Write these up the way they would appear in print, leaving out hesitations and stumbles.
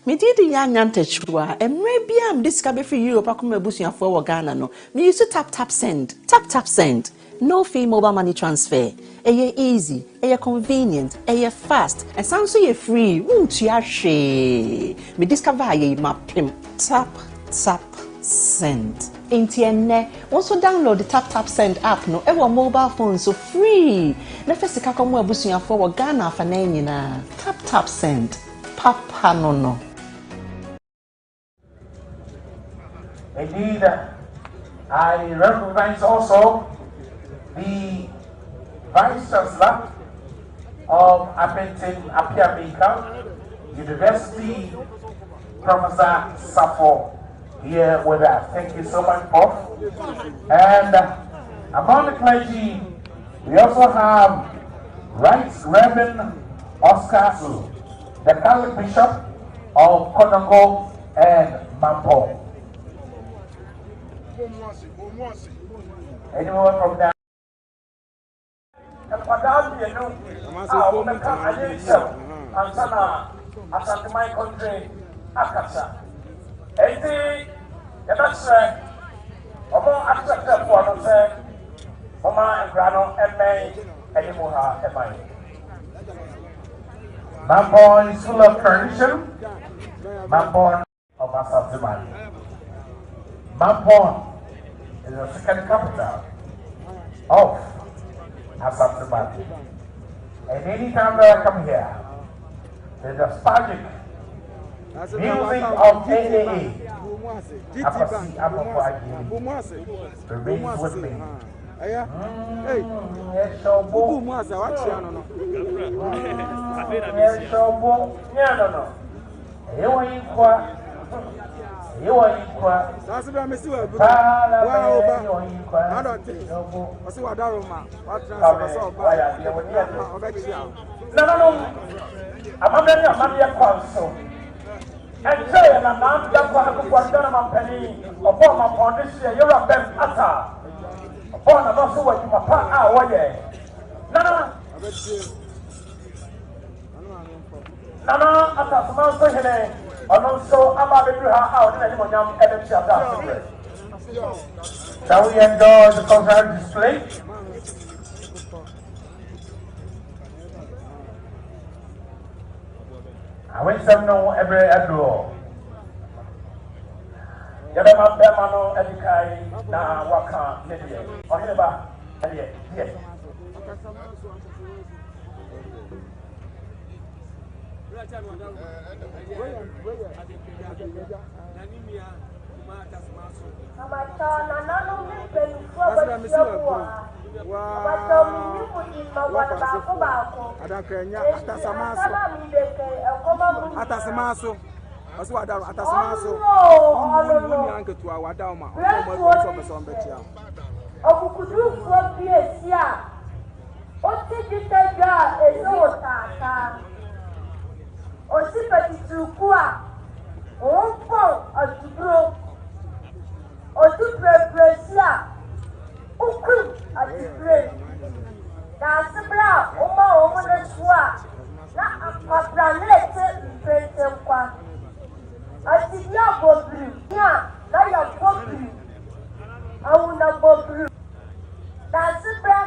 Me did the young antechua, and maybe I'm discovered for Europe. I come a bushing for Ghana. No, me used to tap send, tap send. No fee mobile money transfer. Easy, convenient, fast, and sounds so free. Won't you share? Me discover ye map tap send. Intienne, also download the tap send app. No, ever mobile phone so free. Na first ka come a bushing for Ghana for na tap send. Papa no. Indeed, I recognize also the Vice Chancellor of Apiabika University, Professor Safo, here with us. Thank you so much, Prof. And among the clergy, we also have Right Reverend Oscar, the Catholic Bishop of Konongo and Mampong. Anyone from that? My country, Akasa. Mampong is full of tradition. Mampong of Asatuma. Mampong is the second capital of Asatuma. And anytime that I come here, the nostalgic music of AAA, remains with me. Hey, Nana, after Mamponghene, and also about the out in any energy of Daasebre. Shall we enjoy the concert display? I went some no every adro. Yabama Bemano Edikai na Waka Media. Or Heba, yes. Osei petitukua, Mampong atubro, otuprepresia, ukun atubro. Daasebre oma na shua, na akwabralete pretemkwa. Atibia bobru, na ya bobru, awuna bobru. Daasebre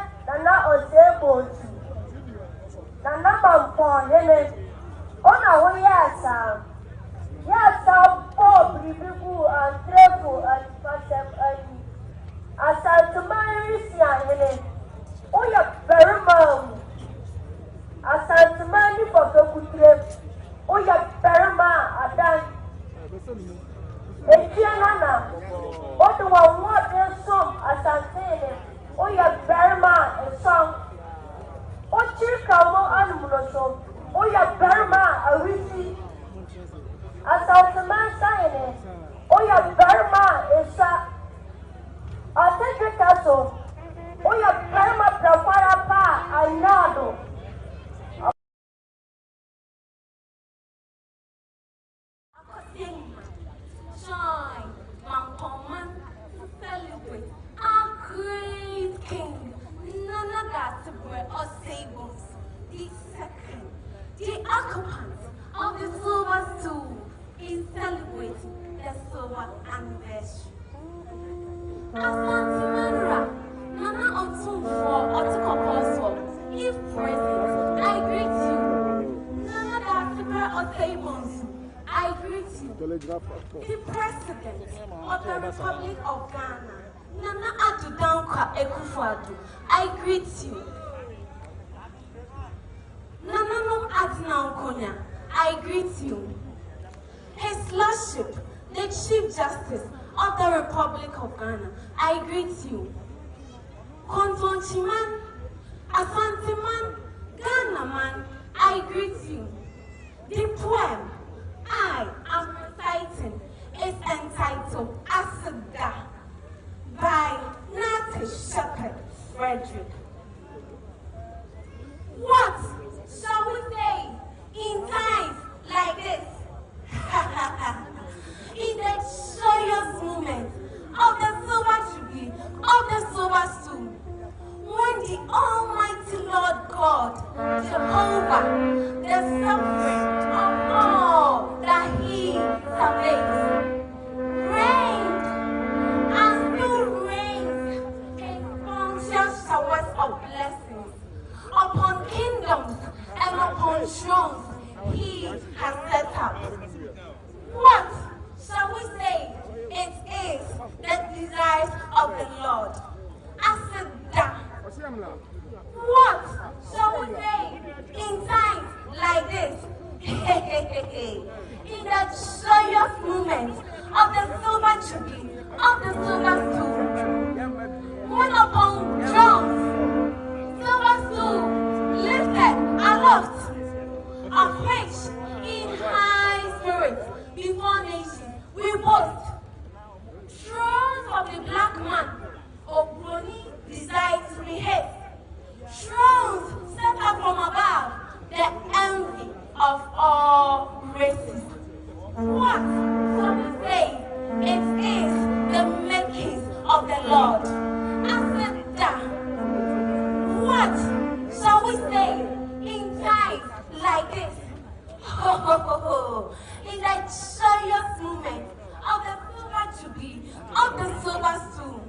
na Osei Bonsu, na Mamponghene. Ona yes, Bob, Ribu, and Treble, and Fatem, and Asantumari, oh, you're very mum. Asantumani for the good trip. Oh, you're very ma, Adan. Ekianana, oh, the one more than some, Asantene. Oh, you're very ma, and song. Oh, Chirkamo, Animal. Oh, you're Burma, a witty. As of the man saying, oh, you're Burma, is a take castle. Oh, you're Burma, Prapara Pa, I know. Shine, Mampong, celebrate our great king, Nana Daasebre, Osei, the second. The occupants of the silver stool, Asantimanra, Nana Otunfo, Otukokoso, if present, I greet you. Nana Daasebre Osei Bonsu, I greet you. The President of the Republic of Ghana, Nana Adudankwa Ekufuado, I greet you. Nana Nom Adinankonya, I greet you. His Lordship, the Chief Justice of the Republic of Ghana, I greet you. Kontonchiman, Asantiman, Ghana man, I greet you. The poem I am reciting is entitled Asada by Native Shepherd Frederick. What shall we say in times like this? In the joyous moment of the silver jubilee, of the silver stool, when the Almighty Lord God, Jehovah, the sovereign of all that He surveys, reigned and still reigns in bounteous showers of blessings upon kingdoms and upon thrones He has set up. What shall we say? It is the desires of the Lord. Asada. What shall we say in times like this? In the joyous moment of the silver jubilee, of the silver stool, when upon thrones, silver stool lifted aloft, of which in high spirits before nations we boast. Thrones of the black man, Obroni desired to be hit. Thrones set up from above, the envy of all races. What shall we say? It is the makings of the Lord. Asada. What shall we say in times like this? In the joyous moment of the silver jubilee, of the silver stool,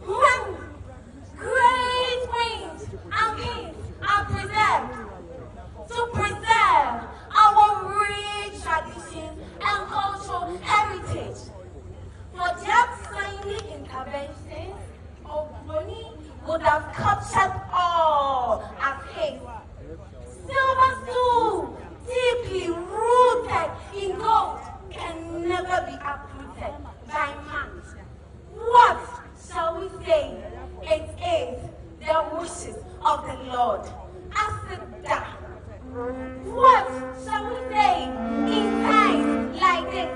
when great queens and kings are preserved to preserve our rich traditions and cultural heritage. For that tiny intervention, Obroni would have captured all as his. Silver stool, deeply rooted in gold, can never be uprooted by man. What shall we say? It is the wishes of the Lord. Asada. What shall we say in times like this?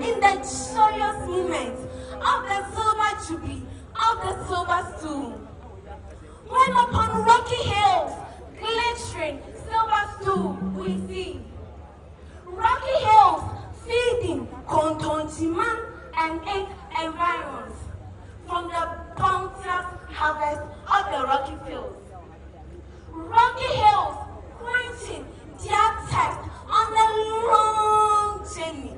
In the joyous moment of the silver jubilee, of the silver stool, when upon rocky hills, glittering silver stool, we see rocky hills feeding Kontonchiman and its environs from the bounteous harvest of the rocky fields. Rocky hills quenching their thirst on the long journey,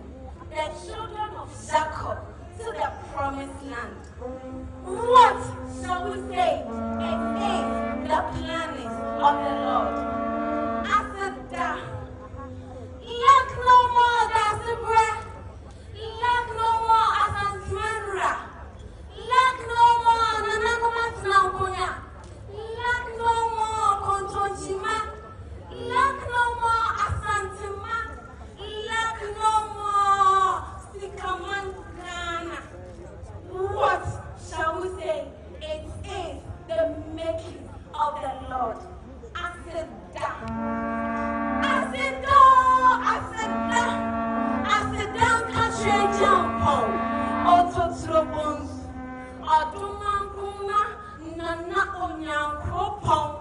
the children of Jacob to the promised land. What shall we say? It is the planning of the Lord. Asada. Lack no more Daasebre. Lack no more Asantimanra. Lack no more Nanakumatinankonya. Lack no more Kontonchima. Lack no more Asantima. Lack no more Sikaman Ghana. What shall we say? It is the making of the Lord. Asada. Asada. Asada. Asada country Mampong. Ototro Bonsu. Adumankuma Nana Onyankopong.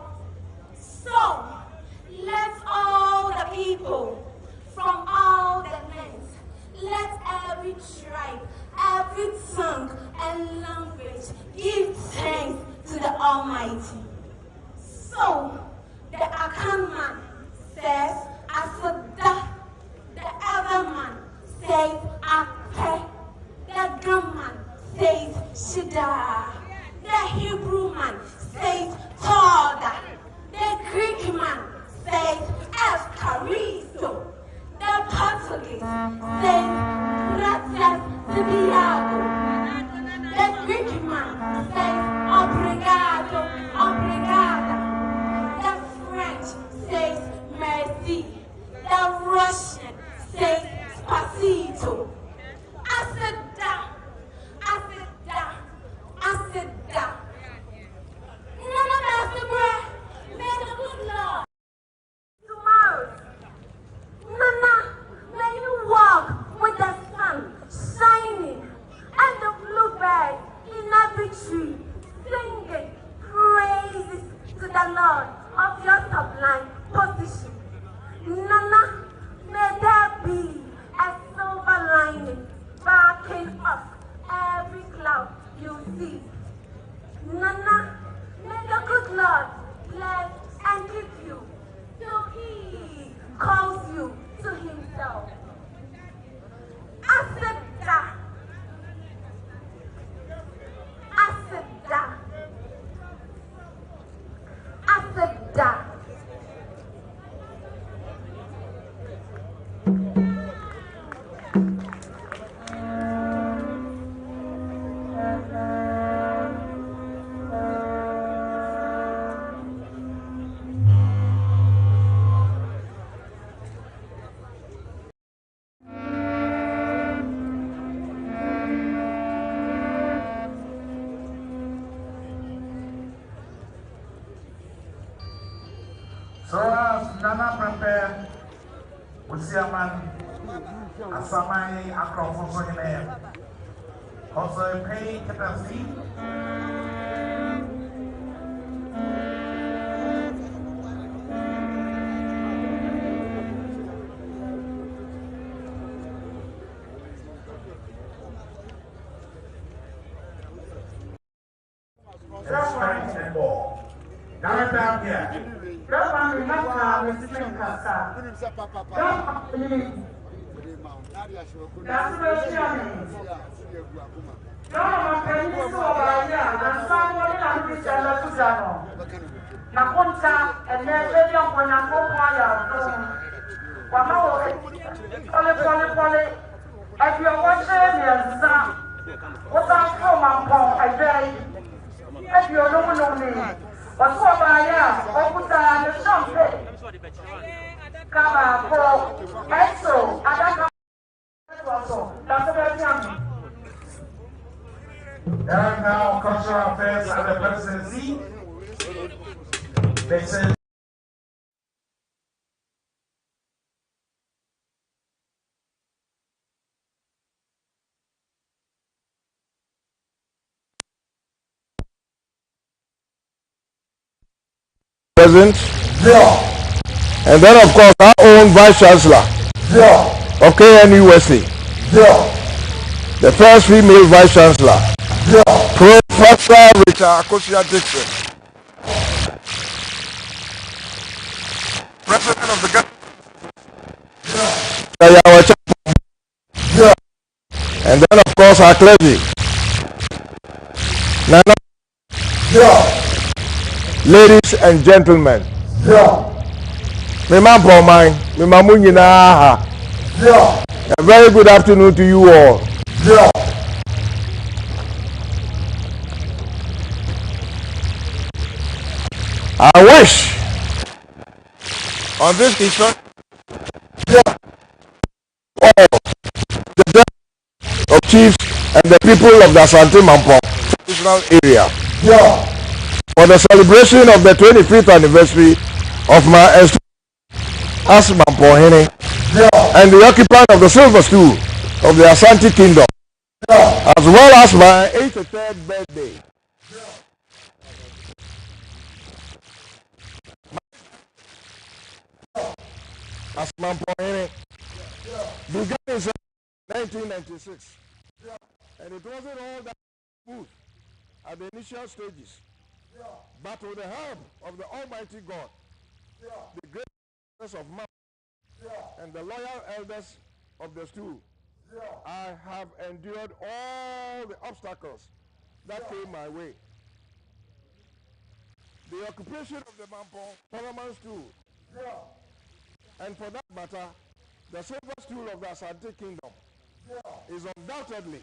So, let all the people from all the lands, let every tribe, every tongue and language give thanks to the Almighty. So, the Akan man says, Asada. The other man says, Ape. The see that Russian say Pasito. I said down, I said down, I said down. None of Daasebre, may the good Lord tomorrow. Nana, may you walk with the sun shining and the bluebird in every tree, singing praises to the Lord of your sublime position. Nana, may there be a silver lining backing up every cloud you see. Nana, may the good Lord bless and keep you till He calls you to Himself. Aseda, Aseda, Aseda. So as Nana prepare, we see a man, a Samai, a crop for him. Also, pay capacity. Strength and ball. Now, down here. And now, cultural affairs at the presidency. This is President. yeah. And then, of course, our own Vice Chancellor Yeah. of KNUSA, Yeah. the first female Vice Chancellor, Yeah. Professor Richard Akosia Dixon, President of the government, Yeah. and then, of course, our clergy, Nana, Yeah. ladies and gentlemen, Yeah. me Mampong, me Mamponghene, Yeah. a very good afternoon to you all. Yeah. I wish on this issue, all the death of chiefs and the people of the Asante Mampong traditional area Yeah. for the celebration of the 25th anniversary of my as Mamponghene Yeah. and the occupant of the silver stool of the Asante Kingdom, Yeah. as well as my 83rd birthday. As Mamponghene began in 1996, and it wasn't all that smooth at the initial stages, but with the help of the Almighty God, the greatness of man, and the loyal elders of the stool, I have endured all the obstacles that came my way. The occupation of the Mampong Parliament stool, and for that matter, the silver stool of the Asante Kingdom, is undoubtedly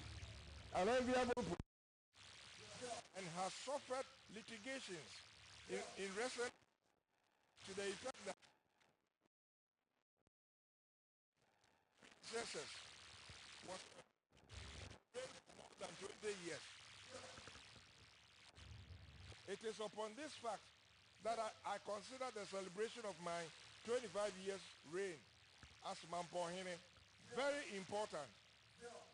an enviable and has suffered litigations in reference to the effect that ancestors was for more than 20 years. It is upon this fact that I consider the celebration of my 25 years reign as Mamponghene very important,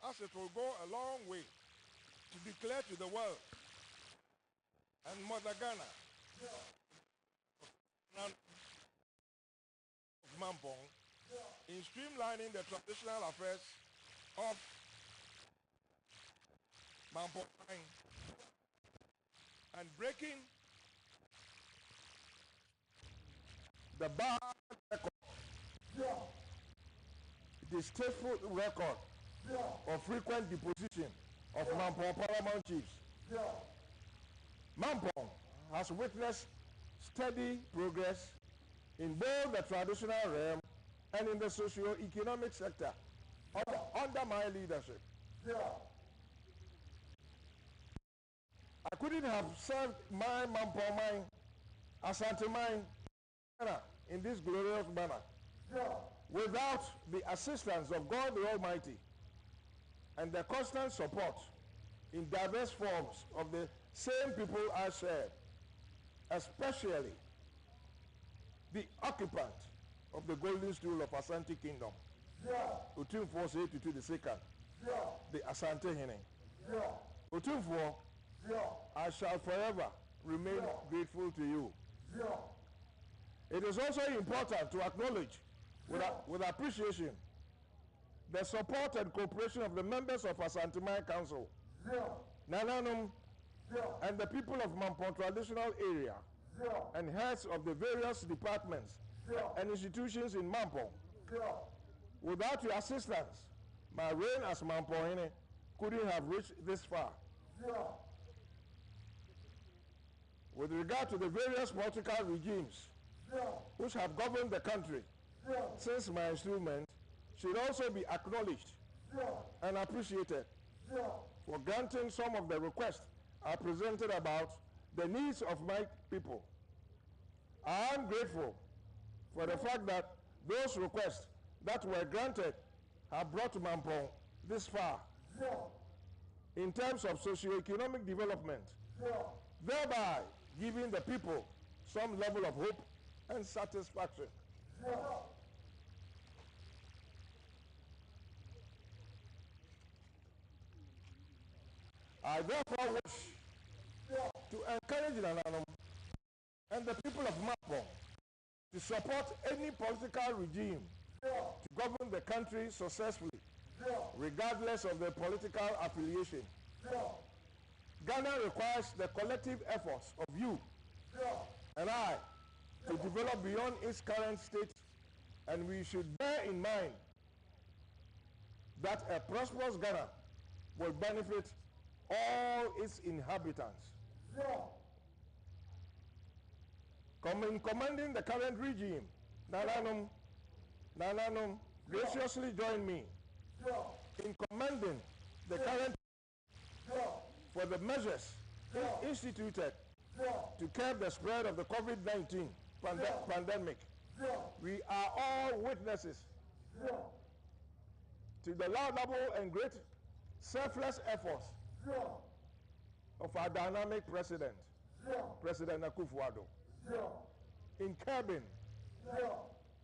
as it will go a long way to declare to the world and Mother Ghana of Mampong in streamlining the traditional affairs of Mamponghene and breaking the bad record, distasteful record of frequent deposition of Mampong paramount chiefs. Mampong has witnessed steady progress in both the traditional realm and in the socio-economic sector under my leadership. I couldn't have served my Mampong mine, Asante mine, in this glorious manner without the assistance of God the Almighty and the constant support in diverse forms of the same people I serve, especially the occupant of the golden stool of Asante Kingdom, Otumfuo Osei to the second, the Asantehene. Otumfuo, I shall forever remain grateful to you. It is also important to acknowledge with appreciation the support and cooperation of the members of Asante Mine Council, Nananum, and the people of Mampong traditional area, and heads of the various departments and institutions in Mampong. Without your assistance, my reign as Mamponghene couldn't have reached this far. With regard to the various political regimes which have governed the country since my instrument, should also be acknowledged and appreciated for granting some of the requests I presented about the needs of my people. I am grateful for the fact that those requests that were granted have brought Mampong this far in terms of socio-economic development, thereby giving the people some level of hope and satisfaction. I therefore wish to encourage Nananum and the people of Mampong to support any political regime to govern the country successfully, regardless of their political affiliation. Ghana requires the collective efforts of you and I to develop beyond its current state, and we should bear in mind that a prosperous Ghana will benefit all its inhabitants. In commending the current regime, Nananum graciously join me in commending the current for the measures instituted to curb the spread of the COVID-19 pandemic. We are all witnesses to the laudable and great selfless efforts of our dynamic president, President Akufo-Addo, in curbing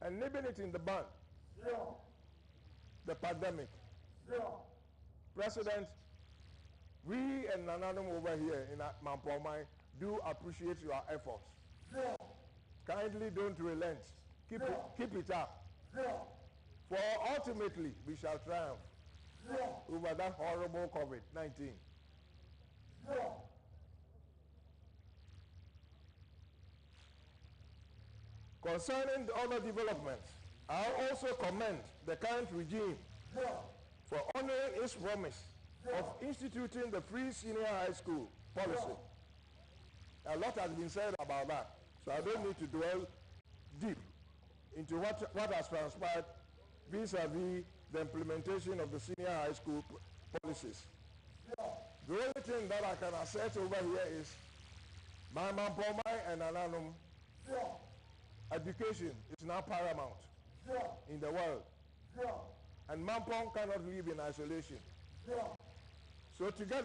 and nibbing it in the bud, the pandemic. President, we and Nananum over here in Mampong Mine do appreciate your efforts. Kindly don't relent. Keep it up. For ultimately we shall triumph over that horrible COVID-19. Concerning the other developments, I also commend the current regime for honoring its promise of instituting the free senior high school policy. A lot has been said about that, so I don't need to dwell deep into what has transpired vis-a-vis the implementation of the senior high school policies. The only thing that I can assert over here is my Mampong and Nananum, education is now paramount in the world. And Mampong cannot live in isolation. So together,